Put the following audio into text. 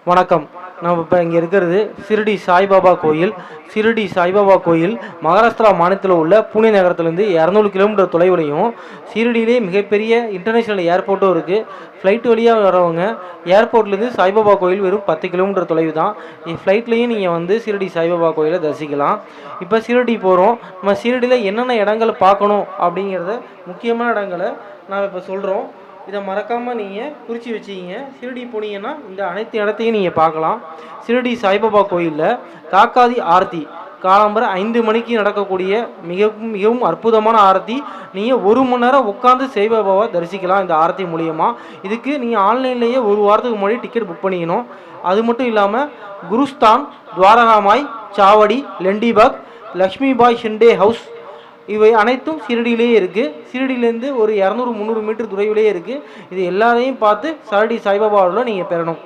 வணக்கம். நம்ம இப்போ இங்கே இருக்கிறது ஷிரடி சாய்பாபா கோயில். ஷிரடி சாய்பாபா கோயில் மகாராஷ்டிரா மாநிலத்தில் உள்ள புனே நகரத்துலேருந்து 200 கிலோமீட்டர் தொலைவுலையும், ஷிரடியிலே மிகப்பெரிய இன்டர்நேஷ்னல் ஏர்போர்ட்டும் இருக்குது. ஃப்ளைட் வழியாக வரவங்க ஏர்போர்ட்லேருந்து சாய்பாபா கோயில் வெறும் 10 கிலோமீட்டர் தொலைவு தான். ஃப்ளைட்லேயும் நீங்கள் வந்து ஷிரடி சாய்பாபா கோயிலை தரிசிக்கலாம். இப்போ ஷிரடி போகிறோம். நம்ம ஷிரடியில் என்னென்ன இடங்களை பார்க்கணும் அப்படிங்கிறத முக்கியமான இடங்களை நான் இப்போ சொல்கிறோம். இதை மறக்காமல் நீங்கள் குறித்து வச்சுக்கிங்க. ஷிரடி போனீங்கன்னா இந்த அனைத்து இடத்தையும் நீங்கள் பார்க்கலாம். ஷிரடி சாய்பாபா கோயிலில் காக்காதி ஆர்த்தி காலம்பர 5 மணிக்கு நடக்கக்கூடிய மிகவும் மிகவும் அற்புதமான ஆரத்தி. நீங்கள் 1 மணி நேரம் உட்காந்து சாய்பாபாவை தரிசிக்கலாம் இந்த ஆரத்தி மூலியமாக. இதுக்கு நீங்கள் ஆன்லைன்லேயே 1 வாரத்துக்கு முன்னாடி டிக்கெட் புக் பண்ணிக்கணும். அது மட்டும் இல்லாமல் குருஸ்தான், துவாரகாமாய், சாவடி, லெண்டிபாக், லக்ஷ்மிபாய் ஷிண்டே ஹவுஸ் இவை அனைத்தும் ஷிரடியிலேயே இருக்குது. ஷிரடியிலேருந்து ஒரு 200-300 மீட்டர் தொலைவிலேயே இருக்குது. இது எல்லாரையும் பார்த்து ஷிரடி சாய்பாபாவில் நீங்கள் பெறணும்.